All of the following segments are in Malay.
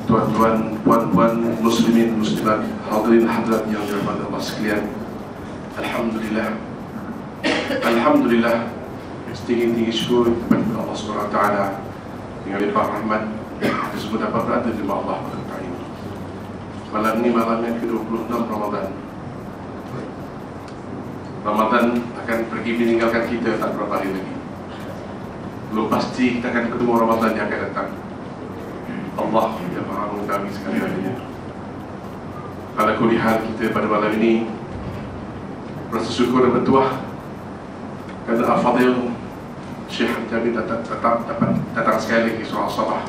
Tuan-tuan, puan-puan, muslimin, muslimat, hadirin hadirat yang dirahmati Allah sekalian. Alhamdulillah. Alhamdulillah. Setinggi-tinggi syukur kepada Allah SWT dengan limpah rahmat kita semua dapat berada di rumah Allah pada hari ini. Malam ini malam yang ke-26 Ramadan. Ramadan akan pergi meninggalkan kita tak berapa hari lagi. Belum pasti kita akan ketemu Ramadan yang akan datang. Allah yang maha mengetahui segala-galanya. Ala kulli hal, kita pada malam ini rasa syukur dan bertuah kerana Al-Fadhil Syekh Jamil dapat datang sekali lagi surah Sabah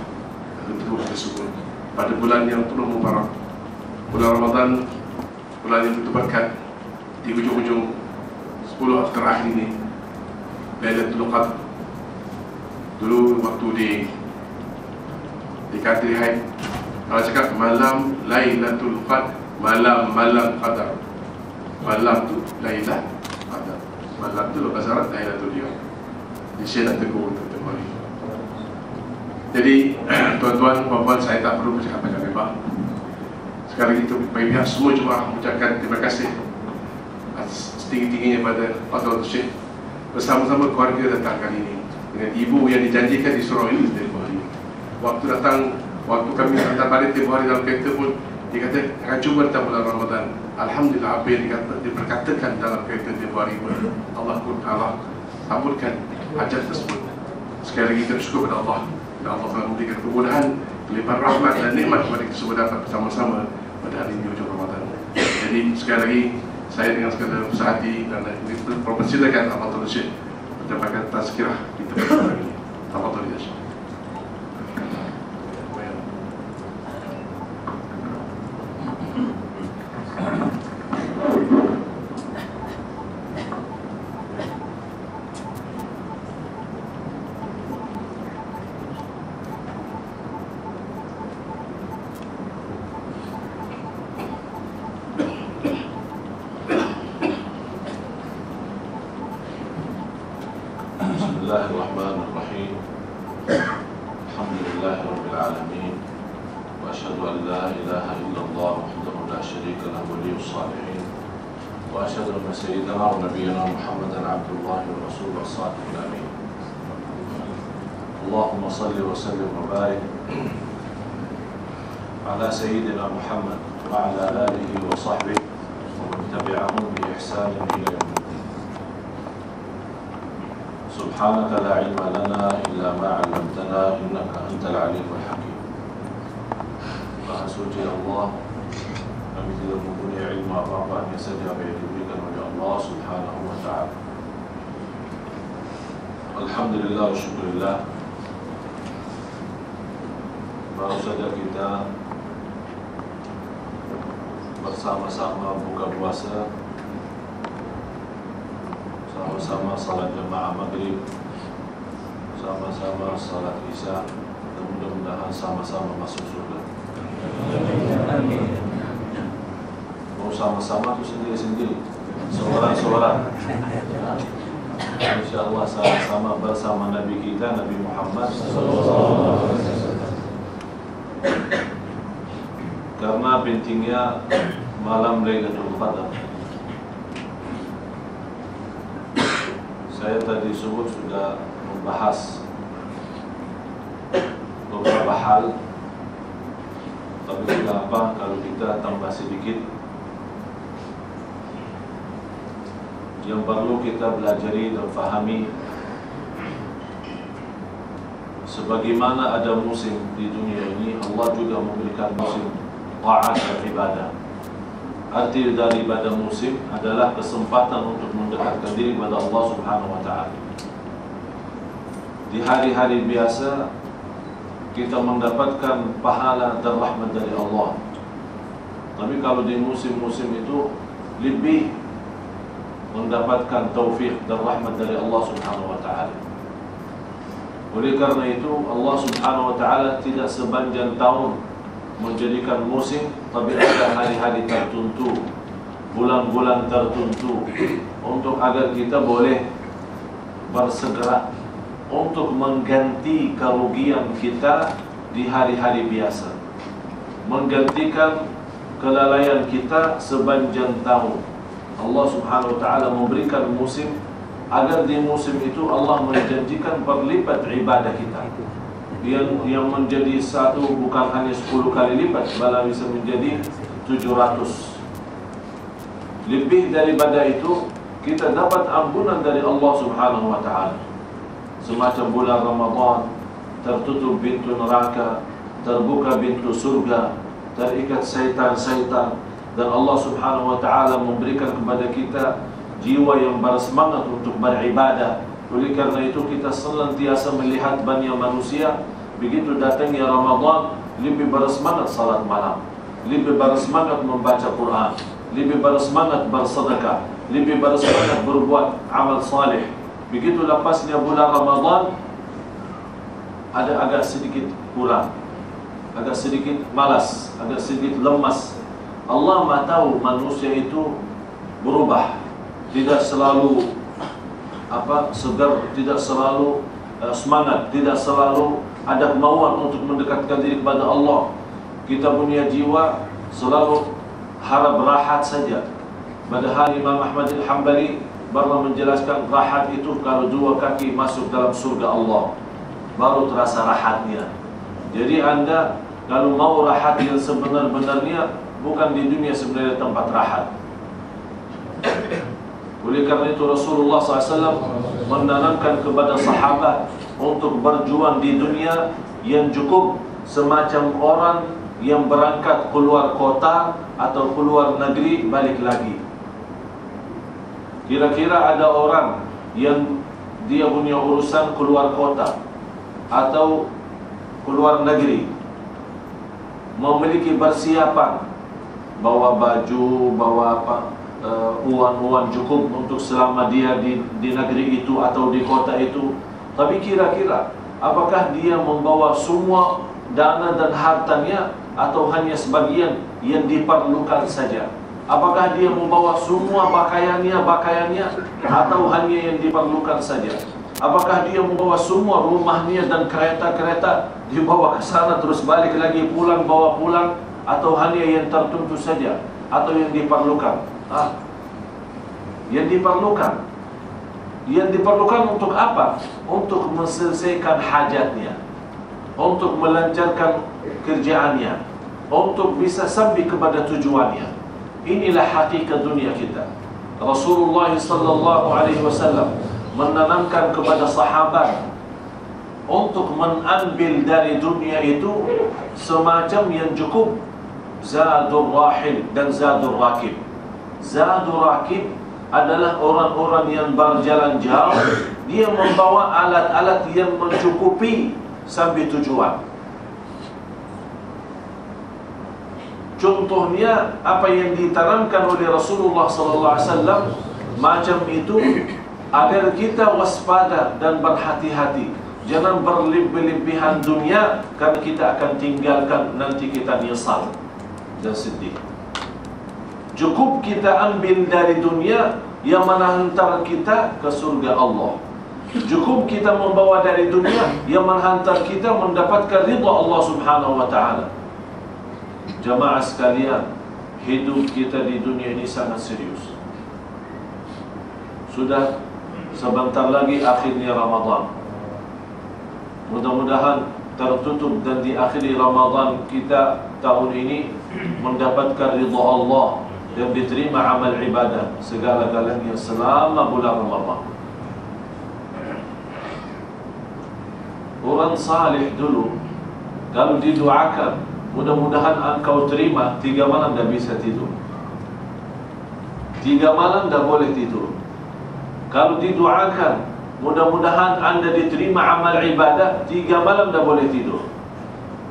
dan terus disebut pada bulan yang penuh mubarak, bulan Ramadan, bulan yang begitu berkat. Di hujung-hujung 10 terakhir ini Lailatul Qadar. Dulu waktu di Qadri Haid, kalau cakap malam Lailatul Qadar, malam Qadar, malam tu Lailah Qadar, malam tu bahasa Arab Lailatul Qadar. Jadi saya nak tegur teman-teman. Jadi tuan-tuan, puan-puan, saya tak perlu bercakap banyak lebar. Sekali lagi bagi pihak semua jemaah mengucapkan terima kasih setinggi-tingginya pada Fadhil Syekh bersama-sama keluarga datang kali ini dengan ibu yang dijanjikan di surau ini tempoh hari. Waktu kami datang balik tempoh hari dalam kereta pun dia kata akan cuba datang bulan Ramadan. Alhamdulillah, apa yang diperkatakan dalam kereta tempoh hari pun Allah sambutkan hajat tersebut. Sekali lagi kita bersyukur kepada Allah dan Allah telah memberikan kemudahan, limpahan rahmat dan nikmat kepada kita semua dapat bersama-sama pada hari ini hujung Ramadan. Jadi sekali lagi saya dengan segala besar hati dan mempersilakan Al-Fadhil Syekh menyampaikan tazkirah di tempat ini. Al-Fadhil Syekh. Bismillahirrahmanirrahim. Alhamdulillahirabbil alamin. Wa asyhadu an la ilaha illallah wahdahu la syarika lahu waliyus salihin. Wa asyhadu anna sayyidana wa nabiyyana Muhammadan abdullah wa rasuluhu as-sadiqul amin. Allahumma salli wa sallim wa barik ala sayyidina Muhammad wa ala alihi wa sahbihi wa man tabi'ahum bi ihsan ila yaumil din. Subhanaka la ilma lana illa ma 'allamtana innaka antal alimul hakim. Maha suci Allah, kami tidak mempunyai ilmu apa-apa, hanya saja apa yang diberikan oleh Allah Subhanahu wa ta'ala. Alhamdulillah wa syukurillah, baru saja kita bersama-sama buka puasa, sama-sama salat jemaah maghrib, sama-sama salat isya, dan mudah-mudahan sama-sama masuk surga. Amin. Mau sama-sama itu sendiri-sendiri, seorang-seorang. InsyaAllah sama-sama bersama Nabi kita, Nabi Muhammad SAW. Karena pentingnya malam Lailatul Qadar. Saya tadi subuh sudah membahas beberapa hal, tapi tidak apa kalau kita tambah sedikit. Yang perlu kita pelajari dan fahami, sebagaimana ada musim di dunia ini, Allah juga memberikan musim ta'at dan ibadah. Arti daripada musim adalah kesempatan untuk mendekatkan diri kepada Allah Subhanahu wa ta'ala. Di hari-hari biasa kita mendapatkan pahala dan rahmat dari Allah. Tapi kalau di musim-musim itu lebih mendapatkan taufik dan rahmat dari Allah Subhanahu wa ta'ala. Oleh karena itu Allah Subhanahu wa ta'ala tidak sepanjang tahun menjadikan musim, tapi ada hari-hari tertentu, bulan-bulan tertentu, untuk agar kita boleh bersegera untuk mengganti kerugian kita di hari-hari biasa, menggantikan kelalaian kita sepanjang tahun. Allah Subhanahu wa ta'ala memberikan musim agar di musim itu Allah menjanjikan berlipat ibadah kita. Yang menjadi satu bukan hanya 10 kali lipat, malah bisa menjadi 700. Lebih daripada itu, kita dapat ampunan dari Allah Subhanahu wa ta'ala. Semacam bulan Ramadan, tertutup pintu neraka, terbuka pintu surga, terikat syaitan-syaitan, dan Allah Subhanahu wa ta'ala memberikan kepada kita jiwa yang bersemangat untuk beribadah. Oleh karena itu kita senantiasa melihat banyak manusia begitu datangnya Ramadan lebih bersemangat salat malam, lebih bersemangat membaca Quran, lebih bersemangat bersedekah, lebih bersemangat berbuat amal saleh. Begitu lepasnya bulan Ramadan ada agak sedikit kurang, agak sedikit malas, agak sedikit lemas. Allah Maha tahu manusia itu berubah, tidak selalu segar, tidak selalu semangat, tidak selalu ada kemauan untuk mendekatkan diri kepada Allah. Kita punya jiwa selalu harap rahat saja. Padahal Imam Ahmad Al-Hambali baru menjelaskan rahat itu kalau dua kaki masuk dalam surga Allah, baru terasa rahatnya. Jadi anda kalau mau rahat yang sebenar-benarnya, bukan di dunia sebenarnya tempat rahat. Oleh karena itu Rasulullah SAW menanamkan kepada sahabat untuk berjuang di dunia yang cukup semacam orang yang berangkat keluar kota atau keluar negeri balik lagi. Kira-kira ada orang yang dia punya urusan keluar kota atau keluar negeri, memiliki persiapan, bawa baju, bawa uang cukup untuk selama dia di negeri itu atau di kota itu. Tapi kira-kira apakah dia membawa semua dana dan hartanya atau hanya sebagian yang diperlukan saja? Apakah dia membawa semua pakaiannya atau hanya yang diperlukan saja? Apakah dia membawa semua rumahnya dan kereta-kereta dibawa ke sana terus balik lagi pulang bawa pulang, atau hanya yang tertentu saja atau yang diperlukan? Yang diperlukan untuk apa? Untuk menyelesaikan hajatnya, untuk melancarkan kerjaannya, untuk bisa sampai kepada tujuannya. Inilah hakikat dunia kita. Rasulullah sallallahu alaihi wasallam menanamkan kepada sahabat untuk mengambil dari dunia itu semacam yang cukup zadur rahil dan zadur rakib. Zadur rakib adalah orang-orang yang berjalan jauh, dia membawa alat-alat yang mencukupi sampai tujuan. Contohnya apa yang ditanamkan oleh Rasulullah SAW macam itu, agar kita waspada dan berhati-hati. Jangan berlebih-lebihan dunia, karena kita akan tinggalkan, nanti kita nyesal dan sedih. Cukup kita ambil dari dunia yang menghantar kita ke surga Allah. Cukup kita membawa dari dunia yang menghantar kita mendapatkan ridha Allah Subhanahu wa ta'ala. Jamaah sekalian, hidup kita di dunia ini sangat serius. Sudah sebentar lagi akhirnya Ramadan. Mudah-mudahan tertutup dan diakhiri Ramadan kita tahun ini mendapatkan ridha Allah dan diterima amal ibadah segala-galanya selama bulan Ramadan. Orang salih dulu kalau didoakan, mudah-mudahan engkau terima, 3 malam dah bisa tidur. 3 malam dah boleh tidur. Kalau didoakan, mudah-mudahan anda diterima amal ibadah, 3 malam dah boleh tidur.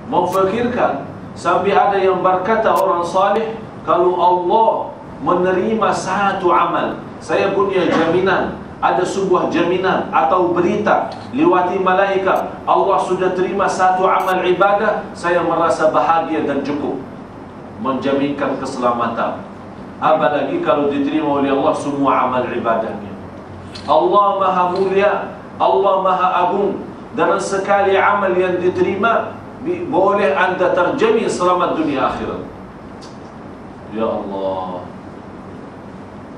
Memfikirkan sampai ada yang berkata orang salih, kalau Allah menerima satu amal, saya punya jaminan, ada sebuah jaminan atau berita lewati malaikat, Allah sudah terima satu amal ibadah, saya merasa bahagia dan cukup, menjaminkan keselamatan. Apalagi kalau diterima oleh Allah semua amal ibadahnya. Allah Maha Mulia Allah Maha Agung, dan sekali amal yang diterima boleh anda terjamin selamat dunia akhirat. Ya Allah.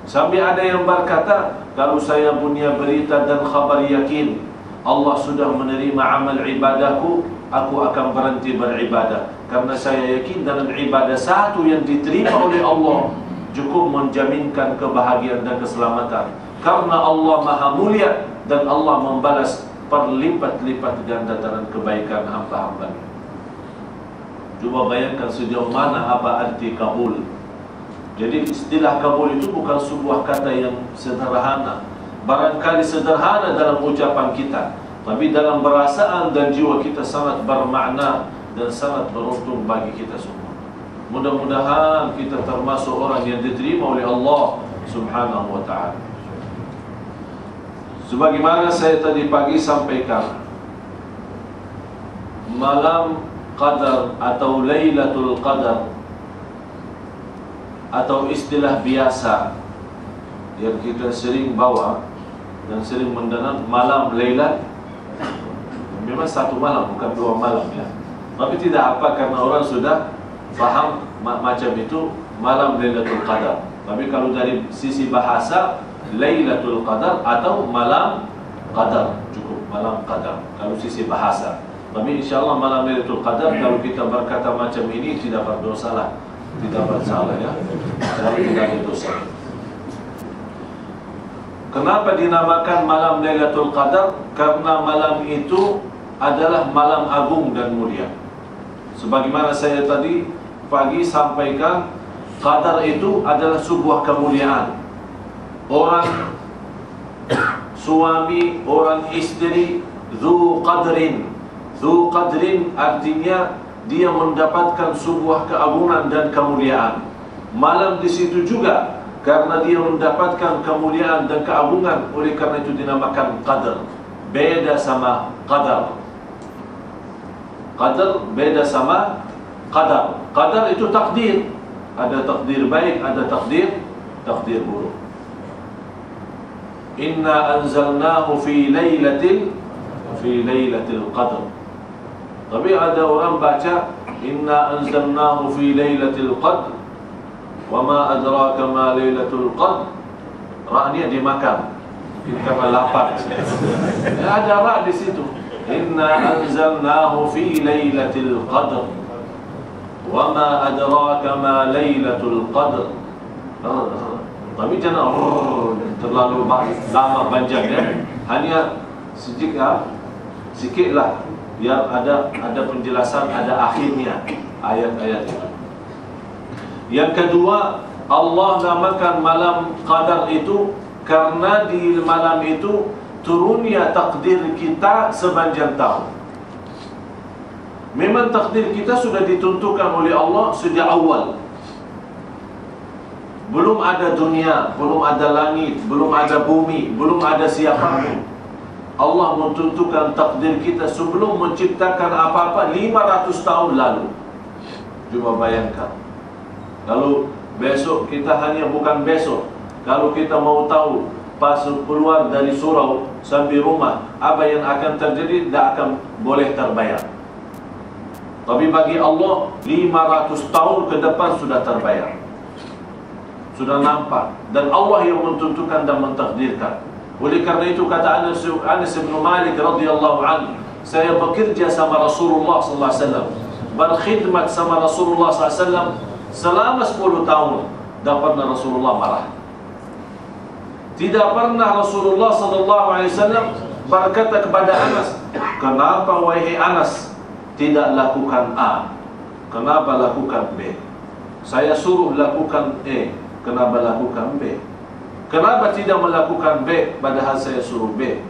Sampai ada yang berkata, kalau saya punya berita dan khabar yakin Allah sudah menerima amal ibadahku, aku akan berhenti beribadah, karena saya yakin dalam ibadah satu yang diterima oleh Allah cukup menjaminkan kebahagiaan dan keselamatan, karena Allah Maha Mulia dan Allah membalas perlipat-lipat ganda dalam kebaikan hamba-hambanya. Cuba bayangkan sejauh mana apa arti kabul. Jadi istilah kabul itu bukan sebuah kata yang sederhana. Barangkali sederhana dalam ucapan kita, tapi dalam perasaan dan jiwa kita sangat bermakna dan sangat beruntung bagi kita semua. Mudah-mudahan kita termasuk orang yang diterima oleh Allah Subhanahu wa ta'ala. Sebagaimana saya tadi pagi sampaikan, malam Qadar atau Lailatul Qadar atau istilah biasa yang kita sering bawa dan sering mendengar, malam Lailat, memang satu malam, bukan dua malam ya. Tapi tidak apa, karena orang sudah faham macam itu, malam Lailatul Qadar. Tapi kalau dari sisi bahasa, Lailatul Qadar atau malam Qadar, cukup malam Qadar kalau sisi bahasa. Tapi insyaAllah malam Lailatul Qadar, kalau kita berkata macam ini tidak berdosa lah, tidak bersalah ya, tidak ada dosa. Kenapa dinamakan malam Lailatul Qadar? Karena malam itu adalah malam agung dan mulia. Sebagaimana saya tadi pagi sampaikan, Qadar itu adalah sebuah kemuliaan. Orang suami, orang istri, Dzu Qadrin. Dzu Qadrin artinya dia mendapatkan sebuah keagungan dan kemuliaan. Malam di situ juga, karena dia mendapatkan kemuliaan dan keagungan, oleh karena itu dinamakan Qadar. Beda sama Qadar. Qadar beda sama Qadar. Qadar itu takdir. Ada takdir baik, ada takdir buruk. Inna anzalnahu fi lailatil qadr. Tapi ada orang baca inna anzalnahu fi lailatil qadr wa ma adraka ma lailatul qadr. Ra-nya dimakan. Kita lapar. Ada ra di situ. Inna anzalnahu fi lailatil qadr wa ma adraka ma lailatul qadr. Tapi jangan terlalu lama panjang ya. Hanya sikitlah, biar ada penjelasan, ada akhirnya ayat-ayat itu. Yang kedua, Allah namakan malam Qadar itu karena di malam itu turunnya takdir kita sepanjang tahun. Memang takdir kita sudah ditentukan oleh Allah sejak awal. Belum ada dunia, belum ada langit, belum ada bumi, belum ada siapapun. Allah menentukan takdir kita sebelum menciptakan apa-apa 500 tahun lalu. Coba bayangkan. Kalau besok kita hanya bukan besok, kalau kita mau tahu pas keluar dari surau sampai rumah apa yang akan terjadi, tidak akan boleh terbayang. Tapi bagi Allah 500 tahun ke depan sudah terbayang, sudah nampak, dan Allah yang menentukan dan mentakdirkan. Oleh karena itu kata Anas bin Malik radhiyallahu anhu, saya bekerja sama Rasulullah sallallahu alaihi wasallam, berkhidmat sama Rasulullah sallallahu alaihi wasallam selama 10 tahun. Tak pernah Rasulullah marah. Tidak pernah Rasulullah sallallahu alaihi wasallam berkata kepada Anas, "Kenapa wahai Anas tidak lakukan A? Kenapa lakukan B? Saya suruh lakukan A, kenapa lakukan B? Kenapa tidak melakukan B padahal saya suruh B?"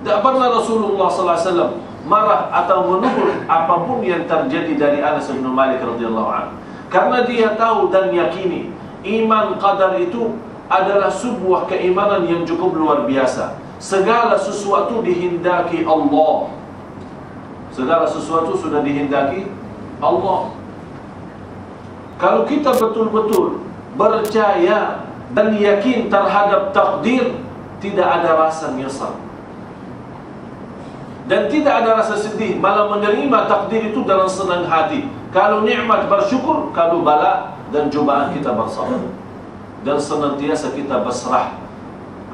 Tak pernah Rasulullah sallallahu alaihi wasallam marah atau menegur apapun yang terjadi dari Anas bin Malik radhiyallahu anhu, karena dia tahu dan yakini iman qadar itu adalah sebuah keimanan yang cukup luar biasa. Segala sesuatu dihendaki Allah. Segala sesuatu sudah dihendaki Allah. Kalau kita betul-betul percaya dan yakin terhadap takdir, tidak ada rasa nyesal. dan tidak ada rasa sedih, malah menerima takdir itu dalam senang hati. Kalau nikmat bersyukur, kalau bala dan cubaan kita bersabar, dan senantiasa kita berserah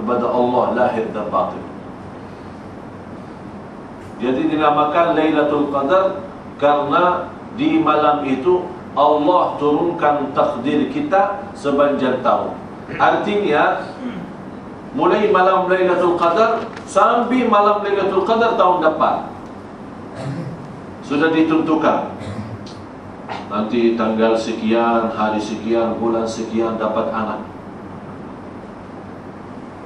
kepada Allah lahir dan batin. Jadi dinamakan Lailatul Qadar karena di malam itu Allah turunkan takdir kita sepanjang tahun. Artinya mulai malam Lailatul Qadar sampai malam Lailatul Qadar tahun depan sudah ditentukan. Nanti tanggal sekian, hari sekian, bulan sekian dapat anak.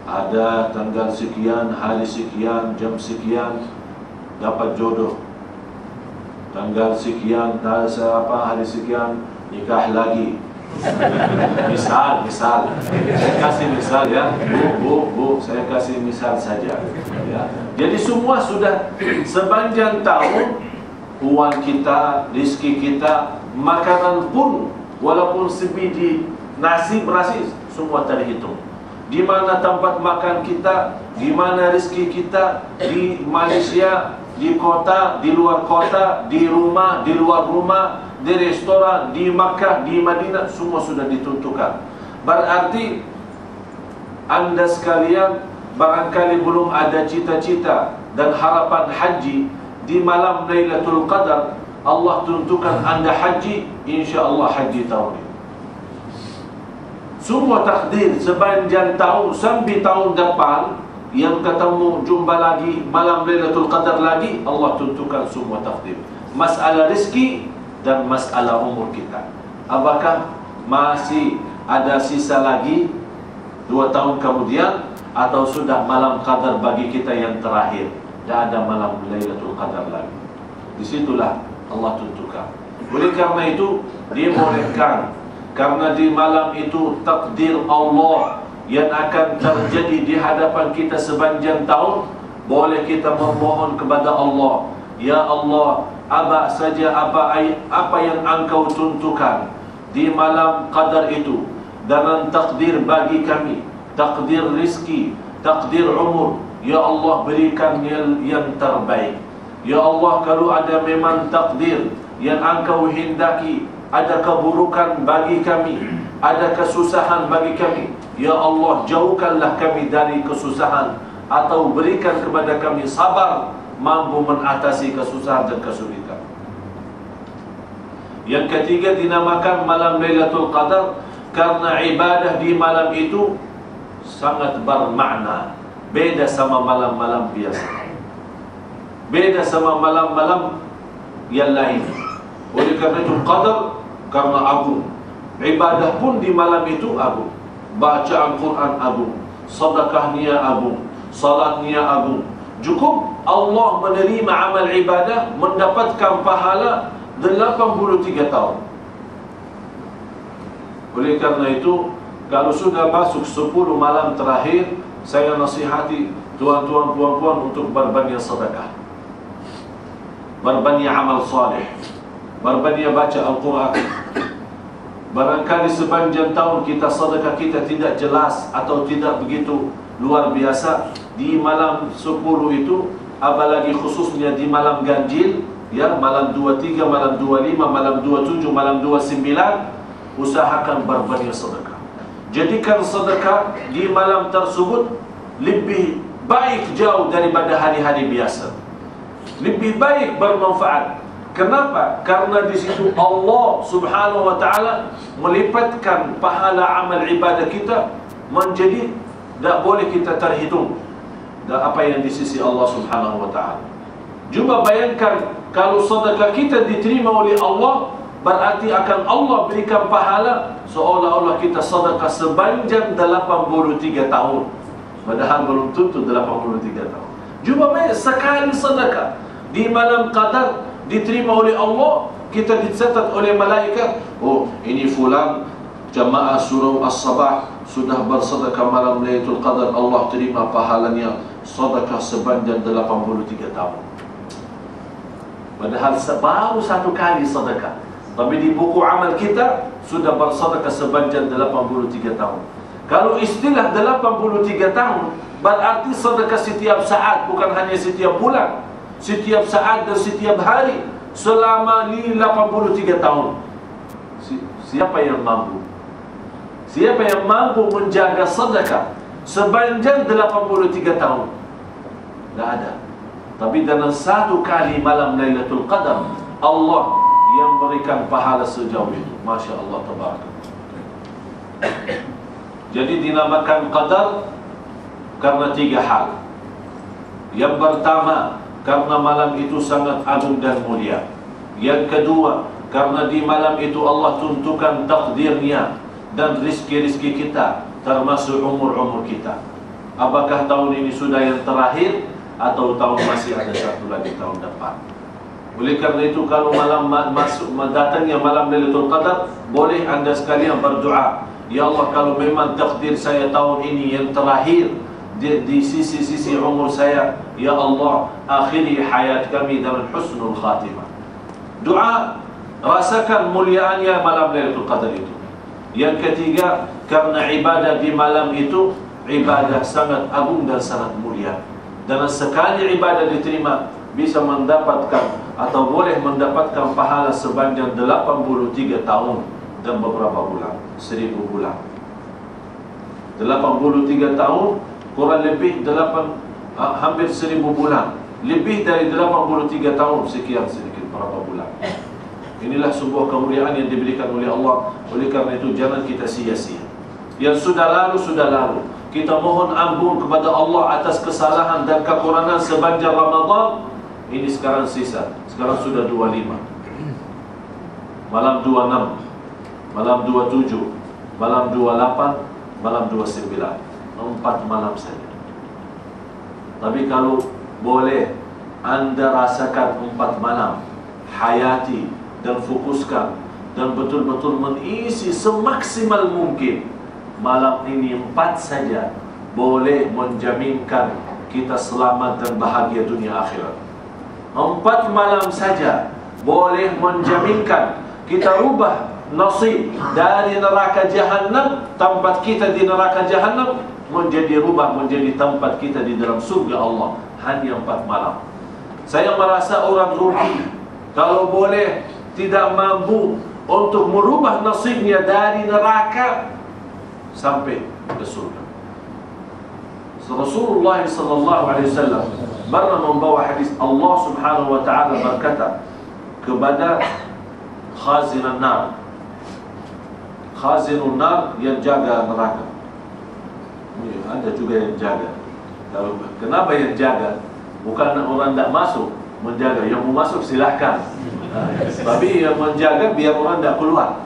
Ada tanggal sekian, hari sekian, jam sekian dapat jodoh. Tanggal sekian, hari sekian nikah lagi. Misal, saya kasih misal ya, bu, saya kasih misal saja. Ya. Jadi semua sudah sepanjang tahun, uang kita, rezeki kita, makanan pun, walaupun sebiji nasi berasi, semua terhitung. Di mana tempat makan kita, di mana rezeki kita, di Malaysia, di kota, di luar kota, di rumah, di luar rumah, di restoran, di Makkah, di Madinah, semua sudah ditentukan. Berarti anda sekalian barangkali belum ada cita-cita dan harapan haji di malam Lailatul Qadar, Allah tentukan anda haji, insya-Allah haji tahun ini. Semua takdir sepanjang tahun sampai tahun depan yang ketemu jumpa lagi malam Lailatul Qadar lagi, Allah tentukan semua takdir. Masalah rezeki dan masalah umur kita. Apakah masih ada sisa lagi 2 tahun kemudian, atau sudah malam Qadar bagi kita yang terakhir? Tidak ada malam Lailatul Qadar lagi. Disitulah Allah tentukan. Oleh karena itu dibolehkan, karena di malam itu takdir Allah yang akan terjadi di hadapan kita sepanjang tahun, boleh kita memohon kepada Allah, ya Allah, apa saja apa yang engkau tentukan di malam Qadar itu, dan takdir bagi kami, takdir rizki, takdir umur, ya Allah berikan yang terbaik. Ya Allah, kalau ada memang takdir yang engkau hendaki, ada keburukan bagi kami, ada kesusahan bagi kami, ya Allah jauhkanlah kami dari kesusahan, atau berikan kepada kami sabar mampu mengatasi kesusahan dan kesulitan. Yang ketiga dinamakan malam Lailatul Qadar karena ibadah di malam itu sangat bermakna, beda sama malam-malam biasa, beda sama malam-malam yang lain. Oleh karena itu Qadar karena agung, ibadah pun di malam itu agung, bacaan Quran agung, sedekahnya agung, salatnya agung. Cukup Allah menerima amal ibadah mendapatkan pahala 83 tahun. Oleh karena itu, kalau sudah masuk 10 malam terakhir, saya nasihati tuan-tuan puan-puan untuk berbanyak sedekah, berbanyak amal saleh, berbanyak baca Al-Quran. Barangkali sepanjang tahun kita sedekah kita tidak jelas atau tidak begitu luar biasa. Di malam 10 itu, apalagi khususnya di malam ganjil, ya, malam 23, malam 25, malam 27, malam 29, usahakan berbanyak sedekah. Jadikan sedekah di malam tersebut lebih baik jauh daripada hari-hari biasa, lebih baik bermanfaat. Kenapa? Karena di situ Allah Subhanahu wa taala melipatkan pahala amal ibadah kita menjadi tak boleh kita terhitung dan apa yang di sisi Allah Subhanahu wa taala. Cuba bayangkan kalau sedekah kita diterima oleh Allah, berarti akan Allah berikan pahala seolah-olah kita sedekah sepanjang 83 tahun. Padahal belum tentu 83 tahun. Cuba bayangkan sekali sedekah di malam Qadar diterima oleh Allah, kita dicatat oleh malaikat, oh ini fulan jamaah surau as-sabah sudah bersedekah malam Lailatul Qadar, Allah terima pahalanya sedekah sepanjang 83 tahun. Padahal baru 1 kali sedekah, tapi di buku amal kita sudah bersedekah sepanjang 83 tahun. Kalau istilah 83 tahun berarti sedekah setiap saat, bukan hanya setiap bulan. setiap saat dan setiap hari selama 83 tahun. Siapa yang mampu? Siapa yang mampu menjaga sedekah sepanjang 83 tahun? Tidak ada. Tapi dalam satu kali malam Lailatul Qadar, Allah yang berikan pahala sejauh itu. Masya Allah, tabaraka. Jadi dinamakan qadar karena 3 hal. Yang pertama, karena malam itu sangat agung dan mulia. Yang kedua, karena di malam itu Allah tentukan takdirnya dan rizki-rizki kita, termasuk umur-umur kita. Apakah tahun ini sudah yang terakhir atau tahun masih ada satu lagi tahun depan? Oleh karena itu, kalau malam datangnya malam Lailatul Qadar, boleh anda sekalian berdoa, ya Allah, kalau memang takdir saya tahun ini yang terakhir di sisi-sisi umur saya, ya Allah, akhiri hayat kami dengan husnul khatimah. Doa, rasakan muliaannya malam Lailatul Qadar itu. Yang ketiga, karena ibadah di malam itu ibadah sangat agung dan sangat mulia. Dan sekali ibadah diterima, bisa mendapatkan atau boleh mendapatkan pahala sepanjang 83 tahun dan beberapa bulan, 1000 bulan. 83 tahun kurang lebih hampir 1000 bulan. Lebih dari 83 tahun, sekian sedikit berapa bulan. Inilah sebuah kemuliaan yang diberikan oleh Allah. Oleh karena itu jangan kita sia-sia. Yang sudah lalu, sudah lalu. Kita mohon ampun kepada Allah atas kesalahan dan kekurangan sepanjang Ramadan. Ini sekarang sisa. Sekarang sudah 25. Malam 26, malam 27, malam 28, malam 29. 4 malam saja. Tapi kalau boleh anda rasakan 4 malam, hayati dan fokuskan dan betul-betul mengisi semaksimal mungkin. Malam ini 4 saja boleh menjaminkan kita selamat dan bahagia dunia akhirat. 4 malam saja boleh menjaminkan kita rubah nasib dari neraka jahanam, tempat kita di neraka jahanam, rubah menjadi tempat kita di dalam surga Allah. Hanya 4 malam. Saya merasa orang rugi kalau boleh tidak mampu untuk merubah nasibnya dari neraka sampai ke surga. Rasulullah sallallahu alaihi wasallam pernah membawa hadis, Allah Subhanahu wa taala berkata kepada khazinun nar. Khazinun nar yang jaga neraka. Ada juga yang jaga. Kenapa yang jaga? Bukan orang tidak masuk menjaga, yang mau masuk silahkan. Tapi yang menjaga biar orang tidak keluar.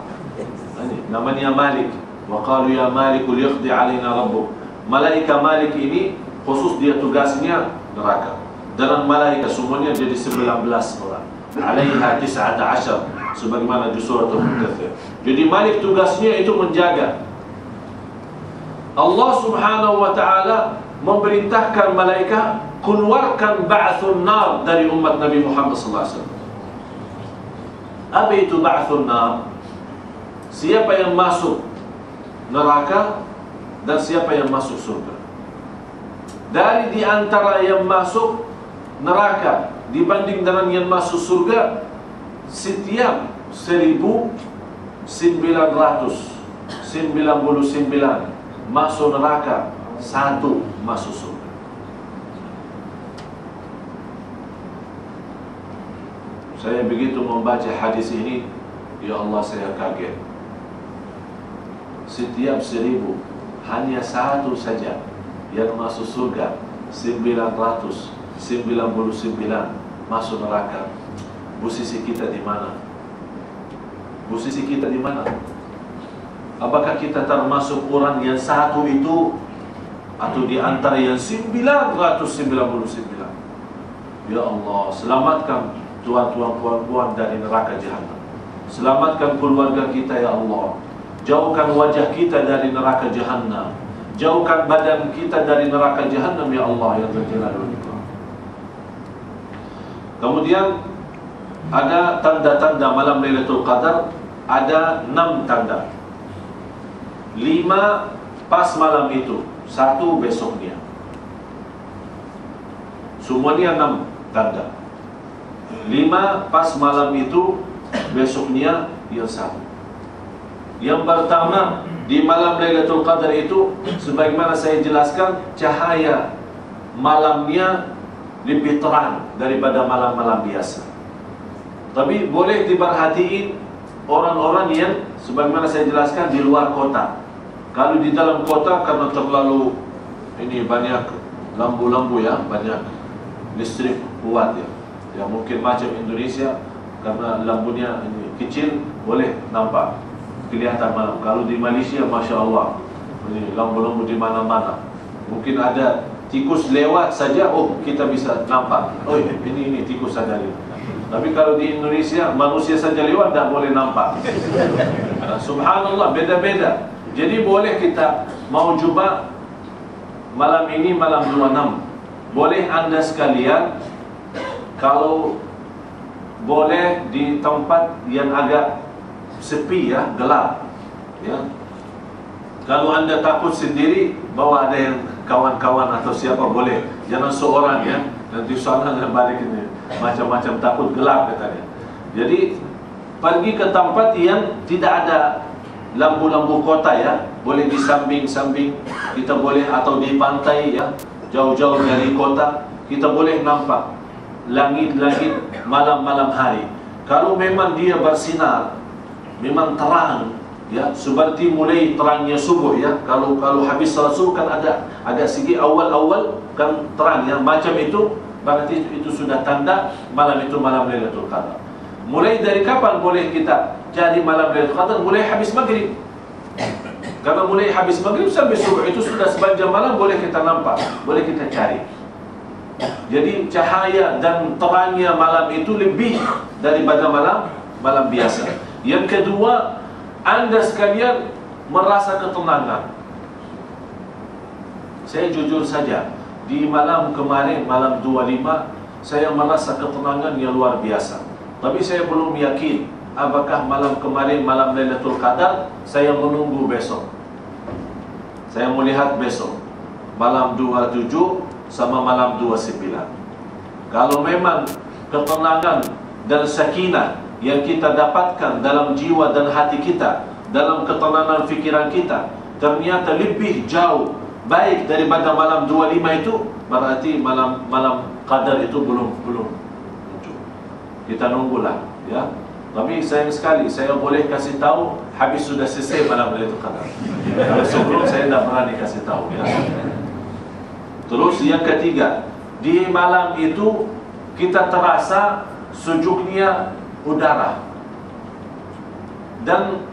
Ini namanya Malik. Wa qalu ya Malik liyaqdi alaina rabbuk. Malaikat Malik ini khusus dia tugasnya neraka. Dan malaikat semuanya jadi 19 orang. Alaiha 19 sebagaimana di surah Al-Mudaththir. Jadi Malik tugasnya itu menjaga. Allah Subhanahu wa taala memerintahkan malaikat keluarkan ba'thun nar dari umat Nabi Muhammad sallallahu alaihi wasallam. Apa itu ba'thun nar? Siapa yang masuk neraka dan siapa yang masuk surga. Dari di antara yang masuk neraka dibanding dengan yang masuk surga, setiap 1999 masuk neraka, 1 masuk surga. Saya begitu membaca hadis ini, ya Allah, saya kaget. Setiap 1000 hanya 1 saja yang masuk surga, 999 masuk neraka. Posisi kita di mana? Posisi kita di mana? Apakah kita termasuk orang yang 1 itu, atau di antara yang 999? Ya Allah, selamatkan tuan-tuan puan-puan dari neraka jahanam. Selamatkan keluarga kita ya Allah. Jauhkan wajah kita dari neraka jahanam. Jauhkan badan kita dari neraka jahanam ya Allah ya Dzal-Jalali wal Ikram. Kemudian ada tanda-tanda malam Lailatul Qadar, ada 6 tanda. 5 pas malam itu, 1 besoknya. Semuanya 6 tanda. 5 pas malam itu, besoknya yang 1. Yang pertama, di malam Lailatul Qadar itu, sebagaimana saya jelaskan, cahaya malamnya lebih terang daripada malam-malam biasa. Tapi boleh diperhatiin orang-orang yang sebagaimana saya jelaskan di luar kota. Kalau di dalam kota karena terlalu ini banyak lampu-lampu ya, banyak listrik kuat ya. Ya mungkin macam Indonesia karena lampunya ini kecil boleh nampak kelihatan malam. Kalau di Malaysia Masya Allah ini lampu-lampu di mana-mana. Mungkin ada tikus lewat saja, oh kita bisa nampak. Oh ini tikus saja lewat. Tapi kalau di Indonesia manusia saja lewat tak boleh nampak. Subhanallah, beda-beda. Jadi boleh kita mau coba malam ini malam 26. Boleh anda sekalian kalau boleh di tempat yang agak sepi ya, gelap ya. Kalau anda takut sendiri, bawa ada yang kawan-kawan atau siapa boleh. Jangan seorang ya, nanti sana dan balik ini macam-macam takut gelap katanya. Jadi pergi ke tempat yang tidak ada lampu-lampu kota ya. Boleh di samping-samping kita boleh, atau di pantai ya, jauh-jauh dari kota kita boleh nampak langit-langit malam-malam hari. Kalau memang dia bersinar, memang terang ya, seperti mulai terangnya subuh ya. Kalau habis salat subuh kan ada agak sedikit awal-awal kan terang ya, macam itu berarti itu sudah tanda malam itu malam Lailatul Qadar. Mulai dari kapan boleh kita cari malam Lailatul Qadar? Mulai habis maghrib. Karena mulai habis maghrib sampai subuh itu sudah sepanjang malam boleh kita nampak, boleh kita cari. Jadi cahaya dan terangnya malam itu lebih daripada malam biasa. Yang kedua, anda sekalian merasa ketenangan. Saya jujur saja, di malam kemarin, malam 25, saya merasa ketenangan yang luar biasa. Tapi saya belum yakin apakah malam kemarin, malam Lailatul Qadar. Saya menunggu besok. Saya melihat besok malam 27 sama malam 29. Kalau memang ketenangan dan sakinah yang kita dapatkan dalam jiwa dan hati kita, dalam ketenangan fikiran kita, ternyata lebih jauh baik daripada malam 25 itu, berarti malam Qadar itu belum muncul. Kita nunggulah ya. Tapi sayang sekali, saya boleh kasih tahu habis sudah selesai malam Lailatul Qadar. Kalau sebelum saya tidak pernah dikasih tahu ya. Terus yang ketiga, di malam itu kita terasa sejuknya udara. Dan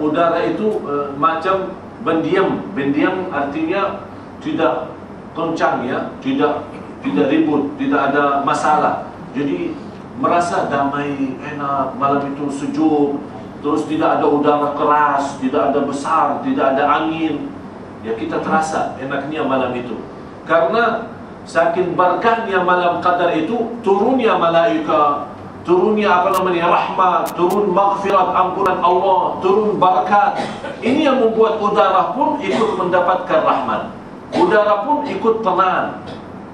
udara itu macam bendiam artinya tidak kencang ya, tidak ribut, tidak ada masalah. Jadi merasa damai, enak, malam itu sejuk. Terus tidak ada udara keras, tidak ada besar, tidak ada angin. Ya kita terasa enaknya malam itu. Karena saking berkahnya malam Qadar itu, turunnya malaikat, turunnya rahmat, turun maghfirat, ampunan Allah, turun barakat. Ini yang membuat udara pun ikut mendapatkan rahmat. Udara pun ikut tenang.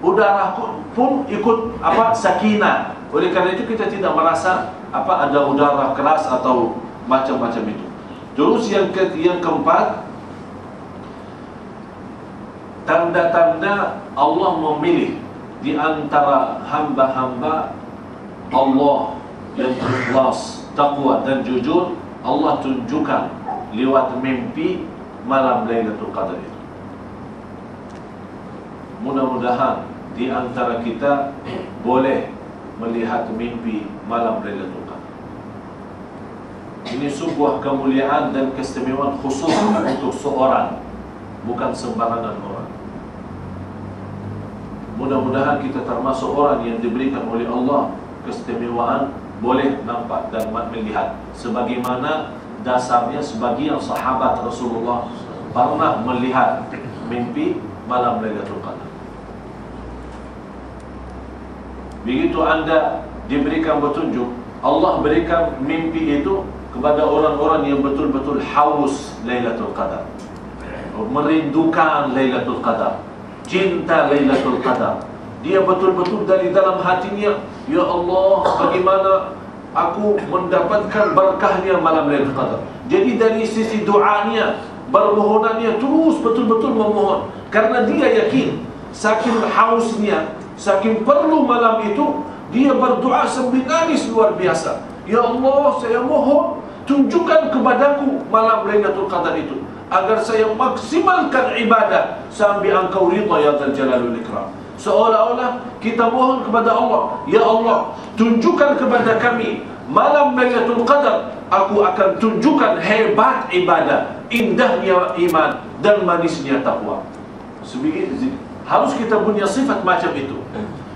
Udara pun ikut sakinah. Oleh karena itu kita tidak merasa ada udara keras atau macam-macam itu. Terus yang keempat, tanda-tanda Allah memilih di antara hamba-hamba Allah yang ikhlas, taqwa dan jujur. Allah tunjukkan lewat mimpi malam Lailatul Qadar itu. Mudah-mudahan di antara kita boleh melihat mimpi malam Lailatul Qadar. Ini sebuah kemuliaan dan keistimewaan khusus untuk seorang, bukan sembarangan orang. Mudah-mudahan kita termasuk orang yang diberikan oleh Allah keistimewaan boleh nampak dan melihat. Sebagaimana dasarnya sebagian sahabat Rasulullah pernah melihat mimpi malam Lailatul Qadar. Begitu anda diberikan petunjuk, Allah berikan mimpi itu kepada orang-orang yang betul-betul haus Lailatul Qadar, merindukan Lailatul Qadar, cinta Lailatul Qadar. Dia betul-betul dari dalam hatinya Ya Allah, bagaimana aku mendapatkan berkahnya malam Lailatul Qadar. Jadi dari sisi doanya, permohonannya terus betul-betul memohon, karena dia yakin saking hausnya, saking perlu malam itu, dia berdoa sambil nangis luar biasa. Ya Allah, saya mohon tunjukkan kepadaku malam Lailatul Qadar itu, agar saya maksimalkan ibadah sampai Engkau ridha ya Dzal Jalalul Ikram. Seolah-olah kita mohon kepada Allah, ya Allah, tunjukkan kepada kami malam Lailatul Qadar, aku akan tunjukkan hebat ibadah, indahnya iman, dan manisnya takwa. Sebegitu harus kita punya sifat macam itu.